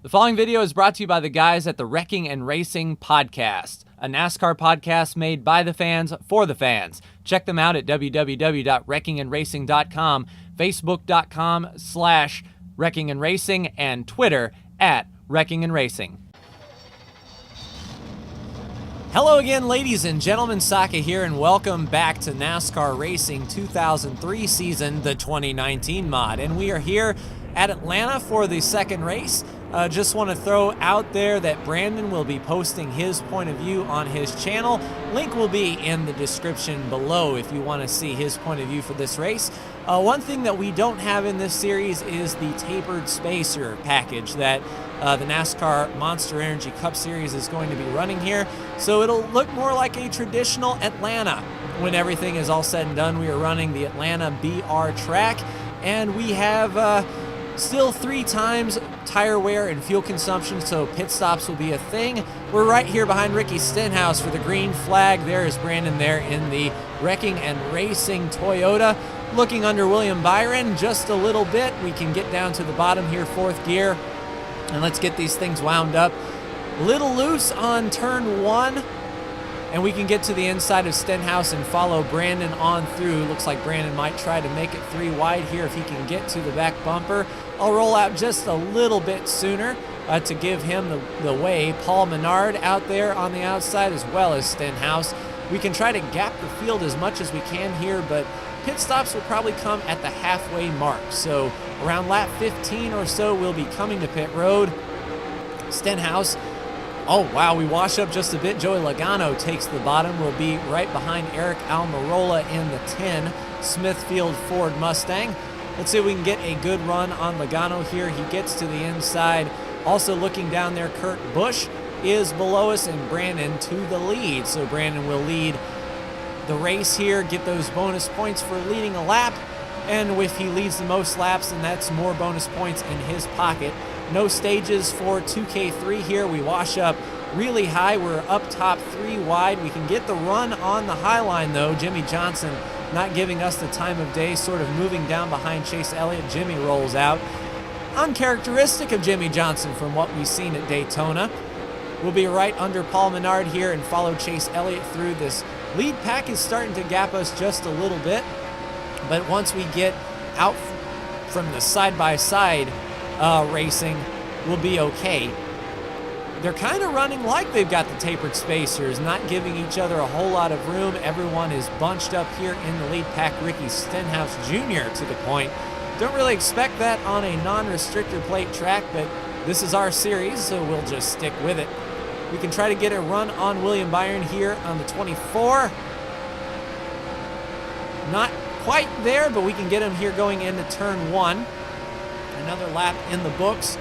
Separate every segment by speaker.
Speaker 1: The following video is brought to you by the guys at the Wrecking and Racing Podcast, a NASCAR podcast made by the fans for the fans. Check them out at www.wreckingandracing.com, facebook.com/Wrecking and Racing, and Twitter at Wrecking and Racing. Hello again, ladies and gentlemen. Saka here, and welcome back to NASCAR Racing 2003 season, the 2019 mod. And we are here at Atlanta for the second race. Just want to throw out there that Brandon will be posting his point of view on his channel. Link will be in the description below if you want to see his point of view for this race. One thing that we don't have in this series is the tapered spacer package that the NASCAR Monster Energy Cup Series is going to be running here. So it'll look more like a traditional Atlanta. When everything is all said and done, we are running the Atlanta BR track, and we have still 3 times tire wear and fuel consumption, so pit stops will be a thing. We're right here behind Ricky Stenhouse for the green flag. There is Brandon there in the Wrecking and Racing Toyota. Looking under William Byron just a little bit. We can get down to the bottom here, 4th gear, and let's get these things wound up. Little loose on turn 1. And we can get to the inside of Stenhouse and follow Brandon on through. Looks like Brandon might try to make it 3 wide here if he can get to the back bumper. I'll roll out just a little bit sooner to give him the way. Paul Menard out there on the outside, as well as Stenhouse. We can try to gap the field as much as we can here, but pit stops will probably come at the halfway mark. So around lap 15 or so, we'll be coming to pit road. Stenhouse. Oh, wow, we wash up just a bit. Joey Logano takes the bottom. We'll be right behind Eric Almirola in the 10 Smithfield Ford Mustang. Let's see if we can get a good run on Logano here. He gets to the inside. Also looking down there, Kurt Busch is below us, and Brandon to the lead. So Brandon will lead the race here, get those bonus points for leading a lap. And if he leads the most laps, then that's more bonus points in his pocket. No stages for 2K3 here. We wash up really high. We're up top 3 wide. We can get the run on the high line, though. Jimmy Johnson not giving us the time of day, sort of moving down behind Chase Elliott. Jimmy rolls out. Uncharacteristic of Jimmy Johnson from what we've seen at Daytona. We'll be right under Paul Menard here and follow Chase Elliott through. This lead pack is starting to gap us just a little bit, but once we get out from the side-by-side racing, will be okay. They're kind of running like they've got the tapered spacers, not giving each other a whole lot of room. Everyone is bunched up here in the lead pack. Ricky Stenhouse Jr. to the point. Don't really expect that on a non-restrictor plate track, but this is our series, so we'll just stick with it. We can try to get a run on William Byron here on the 24. Not quite there, but we can get him here going into turn 1. Another lap in the books.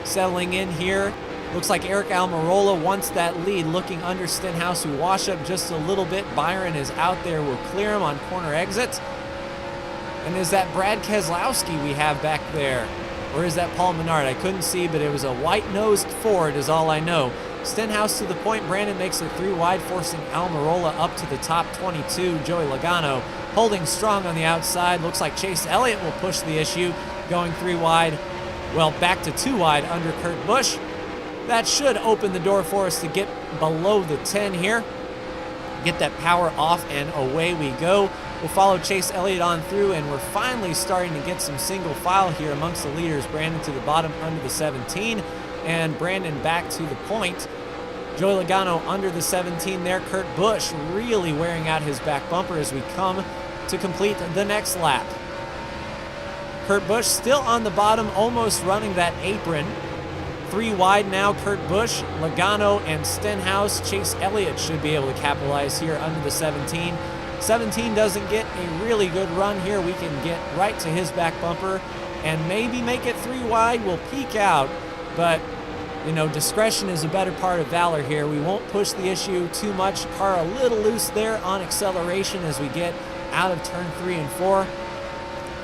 Speaker 1: Settling in here. Looks like Eric Almirola wants that lead, looking under Stenhouse, who wash up just a little bit. Byron is out there. We'll clear him on corner exit. And is that Brad Keselowski we have back there? Or is that Paul Menard? I couldn't see, but it was a white-nosed Ford is all I know. Stenhouse to the point. Brandon makes it 3 wide, forcing Almirola up to the top 22. Joey Logano holding strong on the outside. Looks like Chase Elliott will push the issue, going 3 wide. Well, back to 2 wide under Kurt Busch. That should open the door for us to get below the 10 here. Get that power off, and away we go. We'll follow Chase Elliott on through, and we're finally starting to get some single file here amongst the leaders. Brandon to the bottom under the 17, and Brandon back to the point. Joey Logano under the 17 there. Kurt Busch really wearing out his back bumper as we come to complete the next lap. Kurt Busch still on the bottom, almost running that apron. 3 wide now, Kurt Busch, Logano, and Stenhouse. Chase Elliott should be able to capitalize here under the 17. 17 doesn't get a really good run here. We can get right to his back bumper and maybe make it 3 wide. We'll peek out, but you know, discretion is a better part of valor here. We won't push the issue too much. Car a little loose there on acceleration as we get out of turn 3 and 4.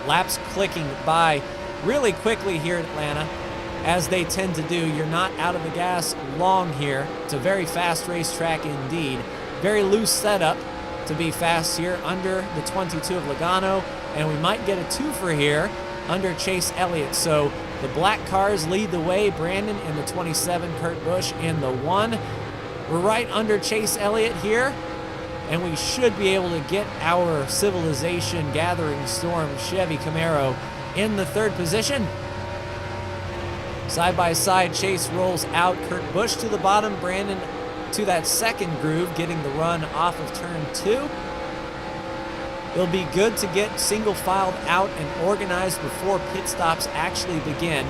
Speaker 1: Laps clicking by really quickly here at Atlanta, as they tend to do. You're not out of the gas long here. It's a very fast racetrack indeed. Very loose setup to be fast here under the 22 of Logano, and we might get a twofer here under Chase Elliott. So The black cars lead the way. Brandon in the 27, Kurt Busch in the 1. We're right under Chase Elliott here, and we should be able to get our Civilization Gathering Storm Chevy Camaro in the 3rd position. Side by side, Chase rolls out. Kurt Busch to the bottom. Brandon to that 2nd groove, getting the run off of turn 2. It'll be good to get single filed out and organized before pit stops actually begin.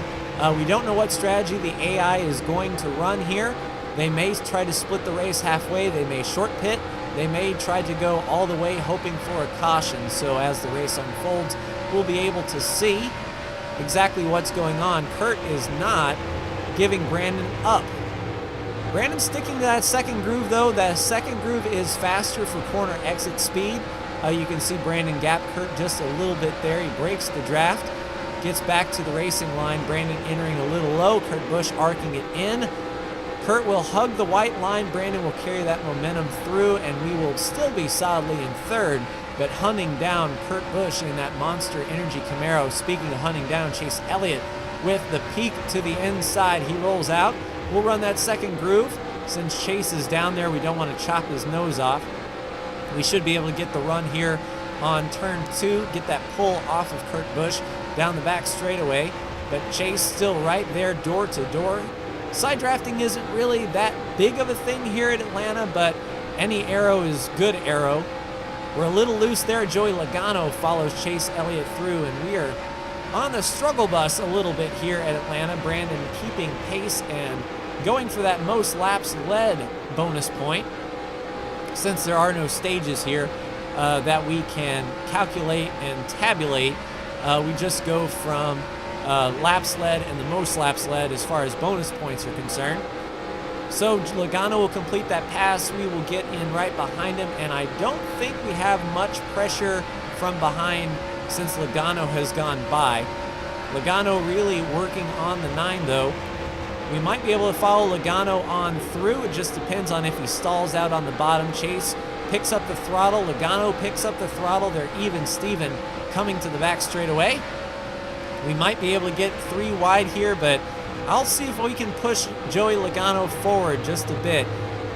Speaker 1: We don't know what strategy the AI is going to run here. They may try to split the race halfway. They may short pit. They may try to go all the way hoping for a caution. So as the race unfolds, we'll be able to see exactly what's going on. Kurt is not giving Brandon up. Brandon's sticking to that 2nd groove though. That 2nd groove is faster for corner exit speed. You can see Brandon gap Kurt just a little bit there. He breaks the draft, gets back to the racing line. Brandon entering a little low. Kurt Busch arcing it in. Kurt will hug the white line. Brandon will carry that momentum through, and we will still be solidly in 3rd, but hunting down Kurt Busch in that Monster Energy Camaro. Speaking of hunting down, Chase Elliott with the peak to the inside. He rolls out. We'll run that 2nd groove. Since Chase is down there, we don't want to chop his nose off. We should be able to get the run here on turn 2, get that pull off of Kurt Busch down the back straightaway. But Chase still right there, door to door. Side drafting isn't really that big of a thing here at Atlanta, but any arrow is good arrow. We're a little loose there. Joey Logano follows Chase Elliott through, and we are on the struggle bus a little bit here at Atlanta. Brandon keeping pace and going for that most laps led bonus point. Since there are no stages here that we can calculate and tabulate, we just go from laps led and the most laps led as far as bonus points are concerned. So Logano will complete that pass. We will get in right behind him, and I don't think we have much pressure from behind since Logano has gone by. Logano really working on the 9 though. We might be able to follow Logano on through. It just depends on if he stalls out on the bottom. Chase picks up the throttle. Logano picks up the throttle. They're even Steven coming to the back straight away. We might be able to get 3 wide here, but I'll see if we can push Joey Logano forward just a bit.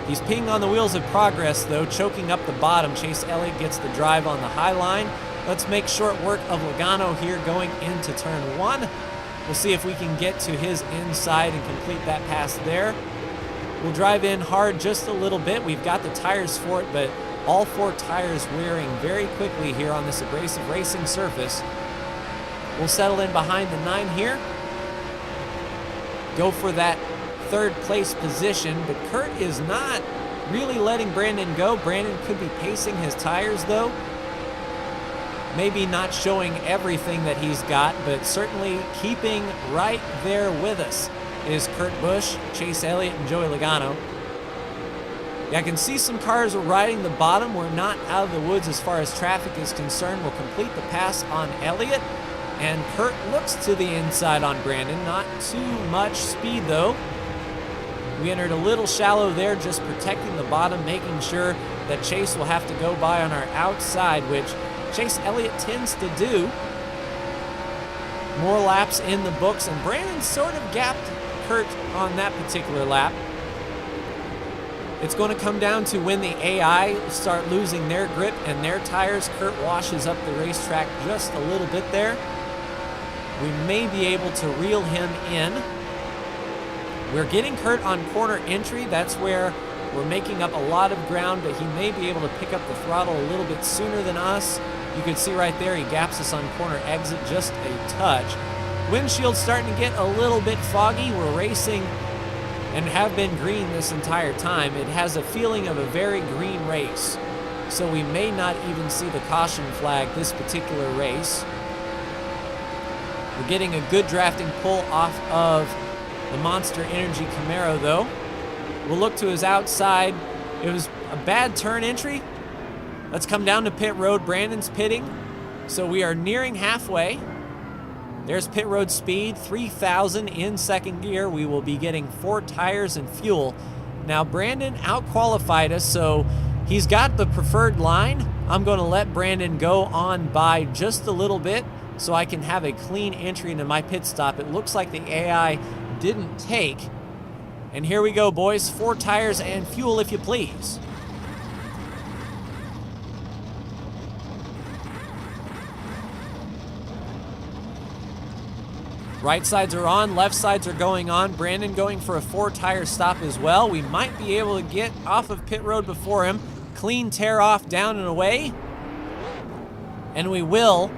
Speaker 1: He's peeing on the wheels of progress, though, choking up the bottom. Chase Elliott gets the drive on the high line. Let's make short work of Logano here going into turn 1. We'll see if we can get to his inside and complete that pass there. We'll drive in hard just a little bit. We've got the tires for it, but all 4 tires wearing very quickly here on this abrasive racing surface. We'll settle in behind the 9 here. Go for that 3rd place position, but Kurt is not really letting Brandon go. Brandon could be pacing his tires though. Maybe not showing everything that he's got, but certainly keeping right there with us is Kurt Busch, Chase Elliott, and Joey Logano. Yeah, I can see some cars riding the bottom. We're not out of the woods as far as traffic is concerned. We'll complete the pass on Elliott, and Kurt looks to the inside on Brandon. Not too much speed though. We entered a little shallow there, just protecting the bottom, making sure that Chase will have to go by on our outside, which Chase Elliott tends to do. More laps in the books, and Brandon sort of gapped Kurt on that particular lap. It's going to come down to when the AI start losing their grip and their tires. Kurt washes up the racetrack just a little bit there. We may be able to reel him in. We're getting Kurt on corner entry. That's where we're making up a lot of ground, but he may be able to pick up the throttle a little bit sooner than us. You can see right there, he gaps us on corner exit just a touch. Windshield's starting to get a little bit foggy. We're racing and have been green this entire time. It has a feeling of a very green race. So we may not even see the caution flag this particular race. We're getting a good drafting pull off of the Monster Energy Camaro though. We'll look to his outside. It was a bad turn entry. Let's come down to pit road. Brandon's pitting, so we are nearing halfway. There's pit road speed, 3,000 in 2nd gear. We will be getting 4 tires and fuel. Now Brandon out-qualified us, so he's got the preferred line. I'm going to let Brandon go on by just a little bit. so I can have a clean entry into my pit stop. It looks like the AI didn't take. And here we go, boys. 4 tires and fuel, if you please. Right sides are on, left sides are going on. Brandon going for a 4-tire stop as well. We might be able to get off of pit road before him. Clean tear off, down and away. And we will.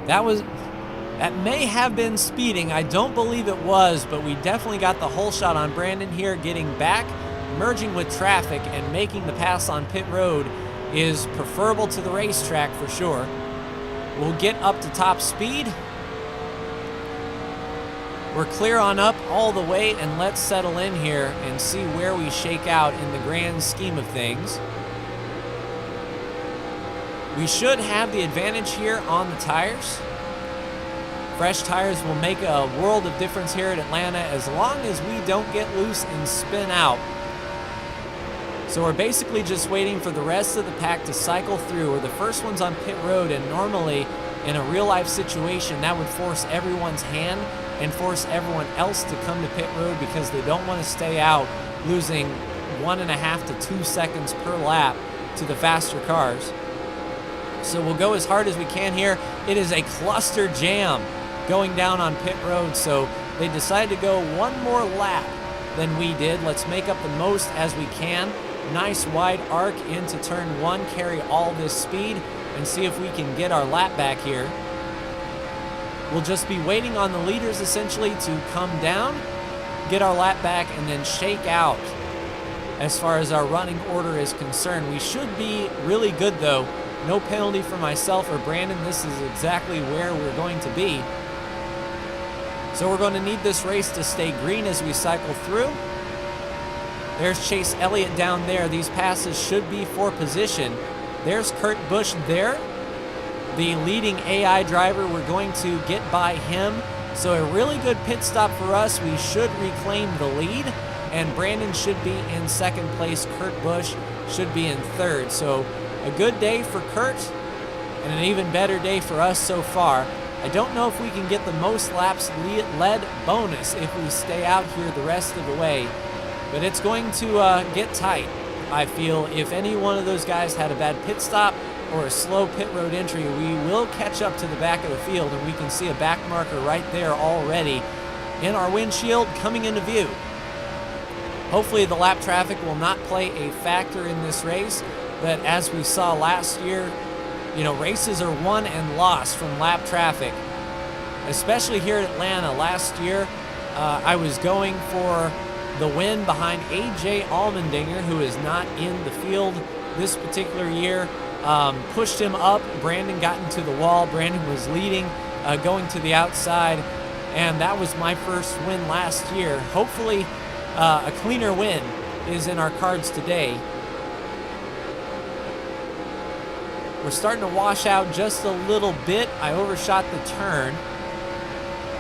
Speaker 1: That may have been speeding. I don't believe it was, but we definitely got the whole shot on Brandon here. Getting back, merging with traffic, and making the pass on pit road is preferable to the racetrack for sure. We'll get up to top speed. We're clear on up all the way, and let's settle in here and see where we shake out in the grand scheme of things. We should have the advantage here on the tires. Fresh tires will make a world of difference here at Atlanta as long as we don't get loose and spin out. So we're basically just waiting for the rest of the pack to cycle through. We're the first ones on pit road, and normally in a real life situation that would force everyone's hand and force everyone else to come to pit road because they don't want to stay out losing 1.5 to 2 seconds per lap to the faster cars. So we'll go as hard as we can here. It is a cluster jam going down on pit road, so they decided to go one more lap than we did. Let's make up the most as we can. Nice wide arc into turn 1, carry all this speed, and see if we can get our lap back here. We'll just be waiting on the leaders essentially to come down, get our lap back, and then shake out as far as our running order is concerned. We should be really good though. No penalty for myself or Brandon. This is exactly where we're going to be. So we're going to need this race to stay green as we cycle through. There's Chase Elliott down there. These passes should be for position. There's Kurt Busch there. The leading AI driver, we're going to get by him. So a really good pit stop for us. We should reclaim the lead, and Brandon should be in second place. Kurt Busch should be in third. So a good day for Kurt and an even better day for us so far. I don't know if we can get the most laps led bonus if we stay out here the rest of the way, but it's going to get tight. I feel if any one of those guys had a bad pit stop or a slow pit road entry, we will catch up to the back of the field, and we can see a back marker right there already in our windshield coming into view. Hopefully the lap traffic will not play a factor in this race, but as we saw last year, you know, races are won and lost from lap traffic, especially here at Atlanta. Last year, I was going for the win behind AJ Allmendinger, who is not in the field this particular year. Pushed him up. Brandon got into the wall. Brandon was leading, going to the outside, and that was my first win last year. Hopefully, a cleaner win is in our cards today. We're starting to wash out just a little bit. I overshot the turn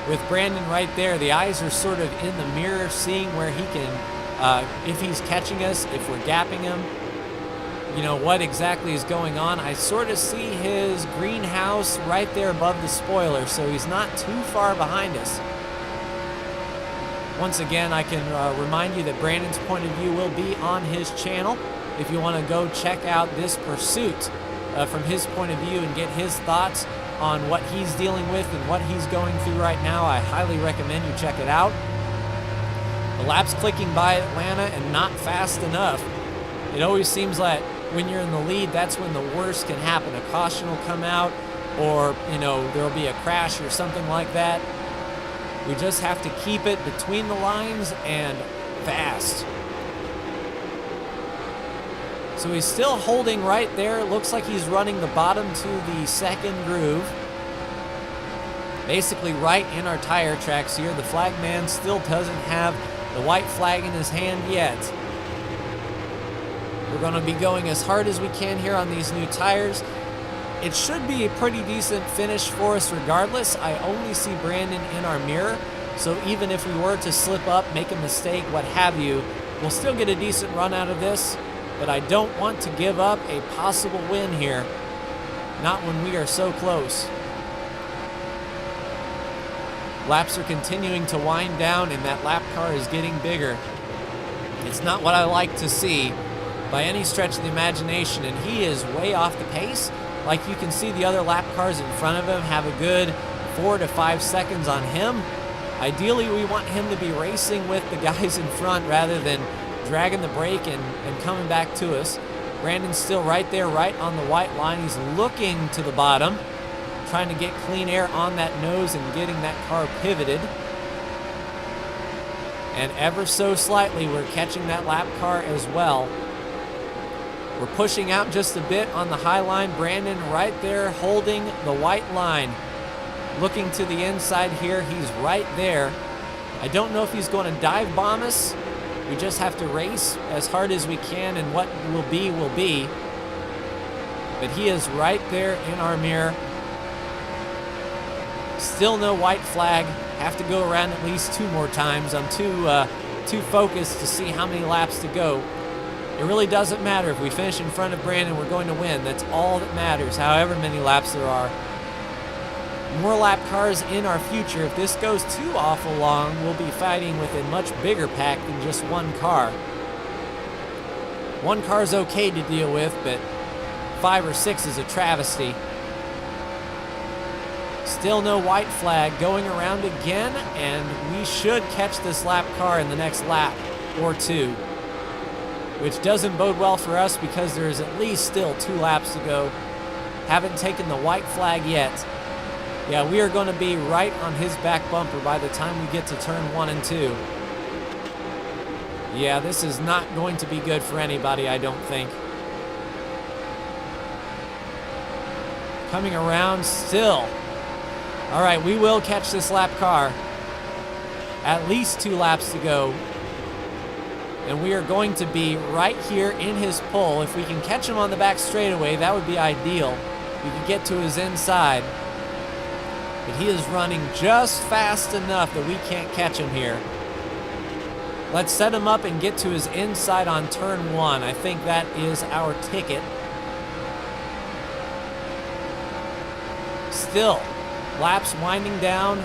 Speaker 1: with Brandon right there. The eyes are sort of in the mirror, seeing where he can, if he's catching us, if we're gapping him, you know, what exactly is going on. I sort of see his greenhouse right there above the spoiler, so he's not too far behind us. Once again, I can remind you that Brandon's point of view will be on his channel. If you want to go check out this pursuit from his point of view and get his thoughts on what he's dealing with and what he's going through right now, I highly recommend you check it out. The lap's clicking by Atlanta and not fast enough. It always seems like when you're in the lead, that's when the worst can happen. A caution will come out, or, you know, there'll be a crash or something like that. We just have to keep it between the lines and fast. So he's still holding right there. Looks like he's running the bottom to the second groove. Basically right in our tire tracks here. The flag man still doesn't have the white flag in his hand yet. We're going to be going as hard as we can here on these new tires. It should be a pretty decent finish for us regardless. I only see Brandon in our mirror, so even if we were to slip up, make a mistake, what have you, we'll still get a decent run out of this. But I don't want to give up a possible win here, not when we are so close. Laps are continuing to wind down, and that lap car is getting bigger. It's not what I like to see by any stretch of the imagination, and he is way off the pace. Like you can see, the other lap cars in front of him have a good 4 to 5 seconds on him. Ideally, we want him to be racing with the guys in front rather than dragging the brake and coming back to us. Brandon's still right there, right on the white line. He's looking to the bottom, trying to get clean air on that nose and getting that car pivoted. And ever so slightly, we're catching that lap car as well. We're pushing out just a bit on the high line. Brandon right there holding the white line. Looking to the inside here, he's right there. I don't know if he's going to dive bomb us. We just have to race as hard as we can, and what will be will be. But he is right there in our mirror. Still no white flag. Have to go around at least 2 more times. I'm too focused to see how many laps to go. It really doesn't matter. If we finish in front of Brandon, we're going to win. That's all that matters, however many laps there are. More lap cars in our future. If this goes too awful long, we'll be fighting with a much bigger pack than just one car. One car is okay to deal with, but 5 or 6 is a travesty. Still no white flag. Going around again, and we should catch this lap car in the next lap or 2, which doesn't bode well for us because there's at least still 2 laps to go. Haven't taken the white flag yet. Yeah, we are going to be right on his back bumper by the time we get to turn 1 and 2. Yeah, this is not going to be good for anybody, I don't think. Coming around still. All right, we will catch this lap car. At least 2 laps to go. And we are going to be right here in his pole. If we can catch him on the back straightaway, that would be ideal. We could get to his inside. But he is running just fast enough that we can't catch him here. Let's set him up and get to his inside on turn 1. I think that is our ticket. Still, laps winding down.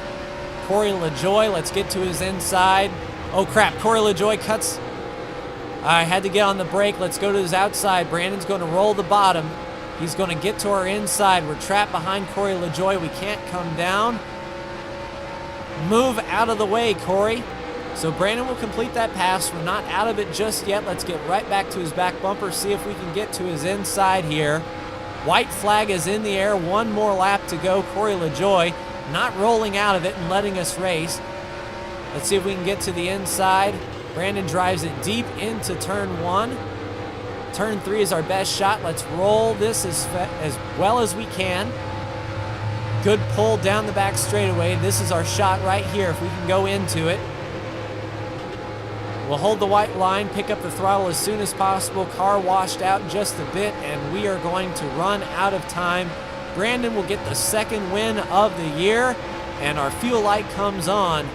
Speaker 1: Corey LaJoie, let's get to his inside. Oh crap, Corey LaJoie cuts. I had to get on the brake. Let's go to his outside. Brandon's going to roll the bottom. He's going to get to our inside. We're trapped behind Corey LaJoie. We can't come down. Move out of the way, Corey. So Brandon will complete that pass. We're not out of it just yet. Let's get right back to his back bumper, see if we can get to his inside here. White flag is in the air. 1 more lap to go. Corey LaJoie not rolling out of it and letting us race. Let's see if we can get to the inside. Brandon drives it deep into turn 1. Turn 3 is our best shot. Let's roll this as well as we can. Good pull down the back straightaway. This is our shot right here if we can go into it. We'll hold the white line, pick up the throttle as soon as possible. Car washed out just a bit, and we are going to run out of time. Brandon will get the 2nd win of the year, and our fuel light comes on.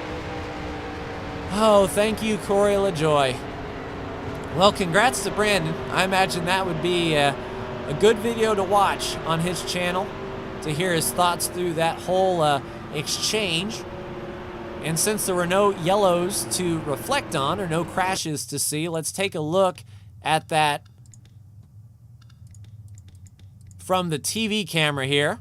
Speaker 1: Oh, thank you, Corey LaJoie. Well, congrats to Brandon. I imagine that would be a good video to watch on his channel to hear his thoughts through that whole exchange. And since there were no yellows to reflect on or no crashes to see, let's take a look at that from the TV camera here.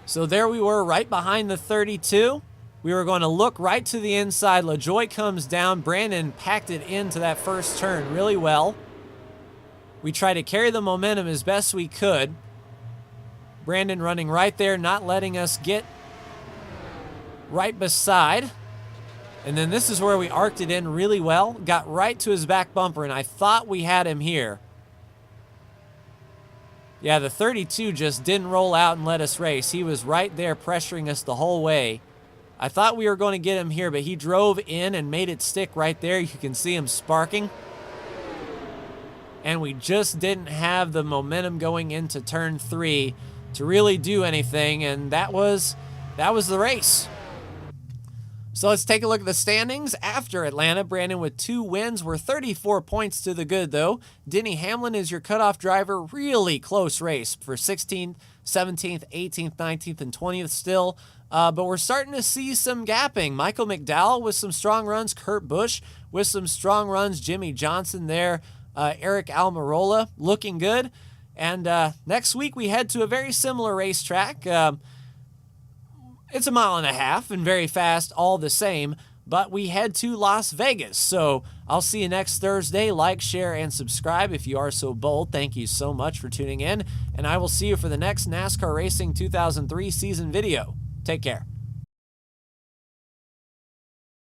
Speaker 1: So there we were right behind the 32. We were going to look right to the inside. LaJoie comes down. Brandon packed it into that first turn really well. We tried to carry the momentum as best we could. Brandon running right there, not letting us get right beside. And then this is where we arced it in really well. Got right to his back bumper, and I thought we had him here. Yeah, the 32 just didn't roll out and let us race. He was right there pressuring us the whole way. I thought we were going to get him here, but he drove in and made it stick right there. You can see him sparking. And we just didn't have the momentum going into turn 3 to really do anything, and that was the race. So let's take a look at the standings after Atlanta. Brandon with 2 wins. We're 34 points to the good, though. Denny Hamlin is your cutoff driver. Really close race for 16th, 17th, 18th, 19th, and 20th still. But we're starting to see some gapping. Michael McDowell with some strong runs, Kurt Busch with some strong runs, Jimmy Johnson there, Eric Almirola looking good. And next week we head to a very similar racetrack. It's a mile and a half and very fast all the same, but we head to Las Vegas. So I'll see you next Thursday. Like, share, and subscribe if you are so bold. Thank you so much for tuning in, and I will see you for the next NASCAR Racing 2003 season video. Take care.